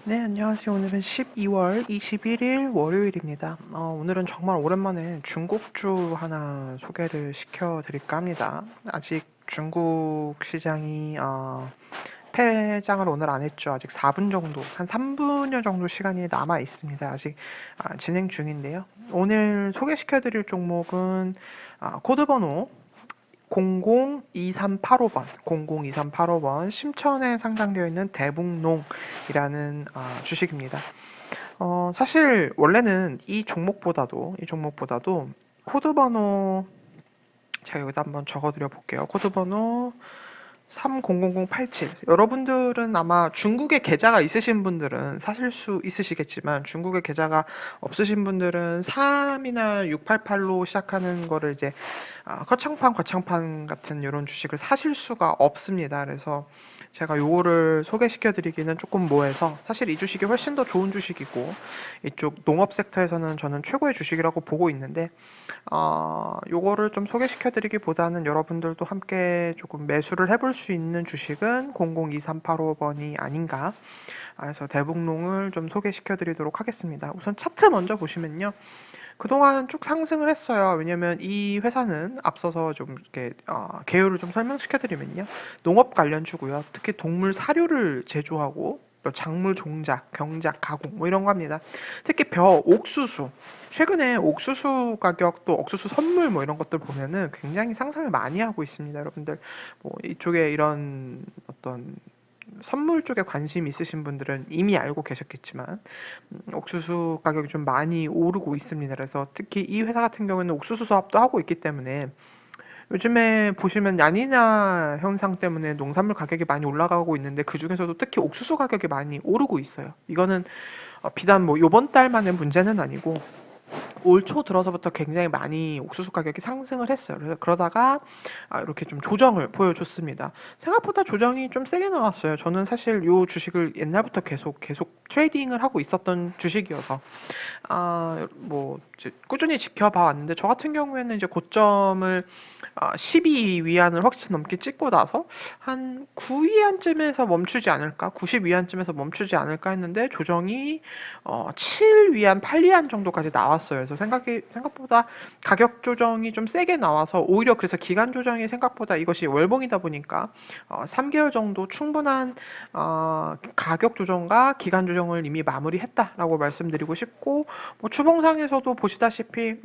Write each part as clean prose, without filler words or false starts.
네, 안녕하세요. 오늘은 12월 21일 월요일입니다. 오늘은 정말 오랜만에 중국주 하나 소개를 시켜드릴까 합니다. 아직 중국 시장이 폐장을 오늘 안 했죠. 아직 4분 정도, 한 3분여 정도 시간이 남아 있습니다. 아직 진행 중인데요. 오늘 소개시켜드릴 종목은 코드 번호 002385번, 002385번 심천에 상장되어 있는 대북농이라는 주식입니다. 사실 원래는 이 종목보다도 코드 번호 제가 여기다 한번 적어드려 볼게요. 코드 번호 300087. 여러분들은 아마 중국에 계좌가 있으신 분들은 사실 수 있으시겠지만 중국에 계좌가 없으신 분들은 3이나 688로 시작하는 거를 이제 거창판 같은 이런 주식을 사실 수가 없습니다. 그래서 제가 요거를 소개시켜 드리기는 조금 뭐해서 사실 이 주식이 훨씬 더 좋은 주식이고 이쪽 농업 섹터에서는 저는 최고의 주식이라고 보고 있는데 요거를 좀 소개시켜 드리기보다는 여러분들도 함께 조금 매수를 해볼 수 있는 주식은 002385번이 아닌가. 그래서 대북농을 좀 소개시켜 드리도록 하겠습니다. 우선 차트 먼저 보시면요. 그동안 쭉 상승을 했어요. 왜냐면 이 회사는 앞서서 좀 이렇게 개요를 좀 설명시켜 드리면요. 농업 관련주고요. 특히 동물 사료를 제조하고 또 작물 종작, 경작, 가공 뭐 이런 거 합니다. 특히 옥수수. 최근에 옥수수 가격 또 옥수수 선물 뭐 이런 것들 보면은 굉장히 상승을 많이 하고 있습니다. 여러분들 뭐 이쪽에 이런 어떤 선물 쪽에 관심 있으신 분들은 이미 알고 계셨겠지만 옥수수 가격이 좀 많이 오르고 있습니다. 그래서 특히 이 회사 같은 경우는 옥수수 사업도 하고 있기 때문에 요즘에 보시면 라니냐 현상 때문에 농산물 가격이 많이 올라가고 있는데 그 중에서도 특히 옥수수 가격이 많이 오르고 있어요. 이거는 비단 뭐 요번 달만의 문제는 아니고 올 초 들어서부터 굉장히 많이 옥수수 가격이 상승을 했어요. 그래서 그러다가 이렇게 좀 조정을 보여줬습니다. 생각보다 조정이 좀 세게 나왔어요. 저는 사실 이 주식을 옛날부터 계속 트레이딩을 하고 있었던 주식이어서 뭐 이제 꾸준히 지켜봐 왔는데 저 같은 경우에는 이제 고점을 12위안을 확실히 넘게 찍고 나서 한 9위안쯤에서 멈추지 않을까, 90위안쯤에서 멈추지 않을까 했는데 조정이 7위안, 8위안 정도까지 나왔어요. 그래서 생각보다 가격 조정이 좀 세게 나와서 오히려 그래서 기간 조정이 생각보다 이것이 월봉이다 보니까 3개월 정도 충분한 가격 조정과 기간 조정을 이미 마무리했다라고 말씀드리고 싶고 뭐 주봉상에서도 보시다시피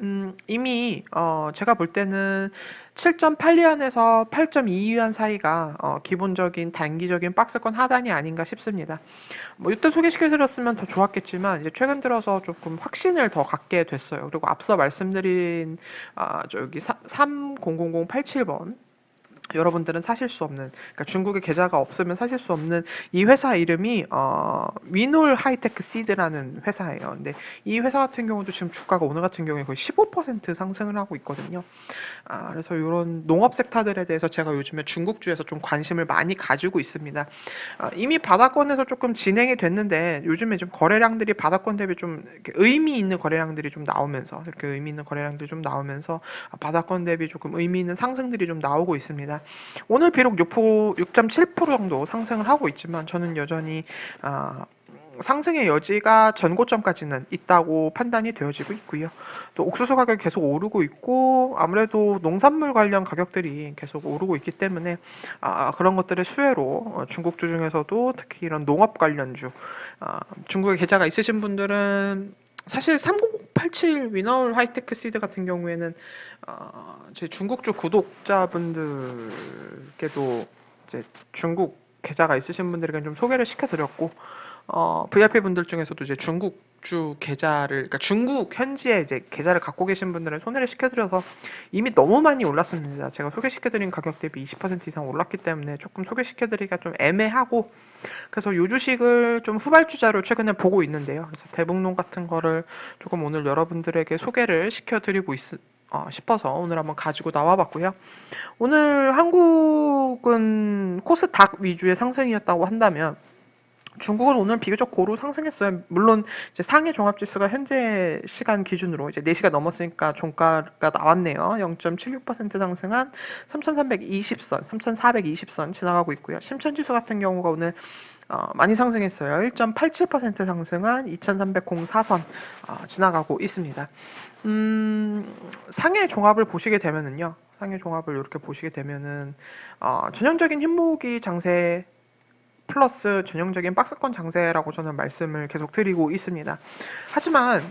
이미 제가 볼 때는 7.8위안에서 8.2위안 사이가 기본적인 단기적인 박스권 하단이 아닌가 싶습니다. 뭐 이때 소개시켜드렸으면 더 좋았겠지만 이제 최근 들어서 조금 확신을 더 갖게 됐어요. 그리고 앞서 말씀드린 저기 300087번 여러분들은 사실 수 없는, 그러니까 중국에 계좌가 없으면 사실 수 없는 이 회사 이름이 위놀 하이테크 시드라는 회사예요. 근데 이 회사 같은 경우도 지금 주가가 오늘 같은 경우에 거의 15% 상승을 하고 있거든요. 그래서 이런 농업 섹터들에 대해서 제가 요즘에 중국주에서 좀 관심을 많이 가지고 있습니다. 이미 바닥권에서 조금 진행이 됐는데 요즘에 좀 거래량들이 바닥권 대비 좀 이렇게 의미 있는 거래량들이 좀 나오면서 이렇게 의미 있는 거래량들이 좀 나오면서 바닥권 대비 조금 의미 있는 상승들이 좀 나오고 있습니다. 오늘 비록 6.7% 정도 상승을 하고 있지만 저는 여전히 상승의 여지가 전고점까지는 있다고 판단이 되어지고 있고요. 또 옥수수 가격이 계속 오르고 있고 아무래도 농산물 관련 가격들이 계속 오르고 있기 때문에 그런 것들의 수혜로 중국주 중에서도 특히 이런 농업 관련주 중국에 계좌가 있으신 분들은 사실 3087 위너울 하이테크 시드 같은 경우에는 제 중국주 구독자분들께도 이제 중국 계좌가 있으신 분들에게 좀 소개를 시켜드렸고 VIP 분들 중에서도 이제 중국주 계좌를, 그러니까 중국 현지에 이제 계좌를 갖고 계신 분들은 손해를 시켜드려서 이미 너무 많이 올랐습니다. 제가 소개시켜드린 가격 대비 20% 이상 올랐기 때문에 조금 소개시켜드리기가 좀 애매하고 그래서 요 주식을 좀 후발주자로 최근에 보고 있는데요. 그래서 대북농 같은 거를 조금 오늘 여러분들에게 소개를 시켜드리고 싶어서 오늘 한번 가지고 나와봤고요. 오늘 한국은 코스닥 위주의 상승이었다고 한다면 중국은 오늘 비교적 고루 상승했어요. 물론 이제 상해 종합지수가 현재 시간 기준으로 이제 4시가 넘었으니까 종가가 나왔네요. 0.76% 상승한 3,320선, 3,420선 지나가고 있고요. 심천지수 같은 경우가 오늘 많이 상승했어요. 1.87% 상승한 2304선 지나가고 있습니다. 상해 종합을 보시게 되면은요. 상해 종합을 이렇게 보시게 되면은 전형적인 흰목이 장세 플러스 전형적인 박스권 장세라고 저는 말씀을 계속 드리고 있습니다. 하지만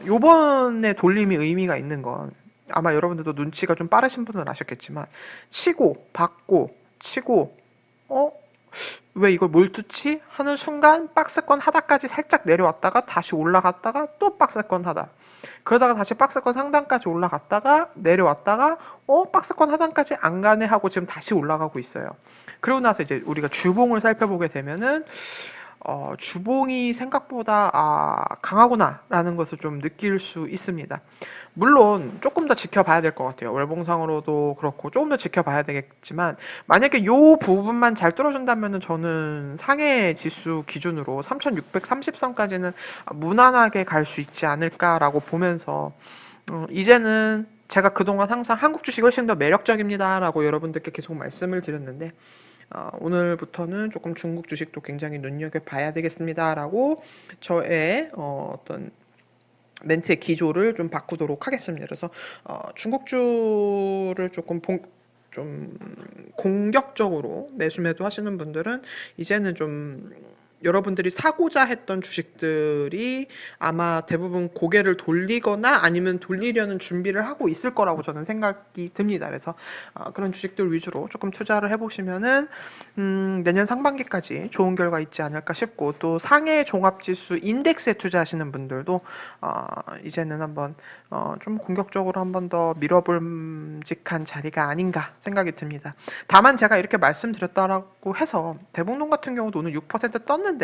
요번에 돌림이 의미가 있는 건 아마 여러분들도 눈치가 좀 빠르신 분은 아셨겠지만 치고 받고 치고 왜 이걸 몰두치 하는 순간 박스권 하단까지 살짝 내려왔다가 다시 올라갔다가 또 박스권 하단 그러다가 다시 박스권 상단까지 올라갔다가 내려왔다가 박스권 하단까지 안 가네 하고 지금 다시 올라가고 있어요. 그러고 나서 이제 우리가 주봉을 살펴보게 되면은 주봉이 생각보다 강하구나라는 것을 좀 느낄 수 있습니다. 물론 조금 더 지켜봐야 될 것 같아요. 월봉상으로도 그렇고 조금 더 지켜봐야 되겠지만 만약에 이 부분만 잘 뚫어준다면 저는 상해 지수 기준으로 3630선까지는 무난하게 갈 수 있지 않을까라고 보면서 이제는 제가 그동안 항상 한국 주식이 훨씬 더 매력적입니다라고 여러분들께 계속 말씀을 드렸는데 오늘부터는 조금 중국 주식도 굉장히 눈여겨봐야 되겠습니다라고 저의 어떤 멘트의 기조를 좀 바꾸도록 하겠습니다. 그래서 중국주를 좀 공격적으로 매수 하시는 분들은 이제는 좀 여러분들이 사고자 했던 주식들이 아마 대부분 고개를 돌리거나 아니면 돌리려는 준비를 하고 있을 거라고 저는 생각이 듭니다. 그래서 그런 주식들 위주로 조금 투자를 해보시면은 내년 상반기까지 좋은 결과 있지 않을까 싶고 또 상해 종합지수 인덱스에 투자하시는 분들도 이제는 한번 좀 공격적으로 한번 더 밀어볼직한 자리가 아닌가 생각이 듭니다. 다만 제가 이렇게 말씀드렸다라고 해서 대북론 같은 경우도 오늘 6% 떴는데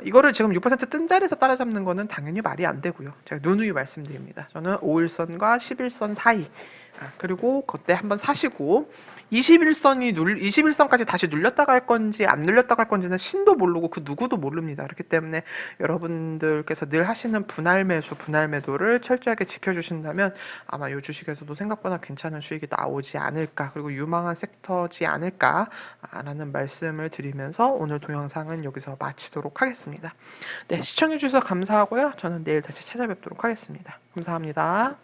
이거를 지금 6%뜬 자리에서 따라잡는 거는 당연히 말이 안 되고요. 제가 누누이 말씀드립니다. 저는 5일선과 11선 사이 그리고 그때 한번 사시고 21선까지 다시 눌렸다 갈 건지 안 눌렸다 갈 건지는 신도 모르고 그 누구도 모릅니다. 그렇기 때문에 여러분들께서 늘 하시는 분할 매수, 분할 매도를 철저하게 지켜주신다면 아마 이 주식에서도 생각보다 괜찮은 수익이 나오지 않을까 그리고 유망한 섹터지 않을까라는 말씀을 드리면서 오늘 동영상은 여기서 마치도록 하겠습니다. 네, 시청해주셔서 감사하고요. 저는 내일 다시 찾아뵙도록 하겠습니다. 감사합니다.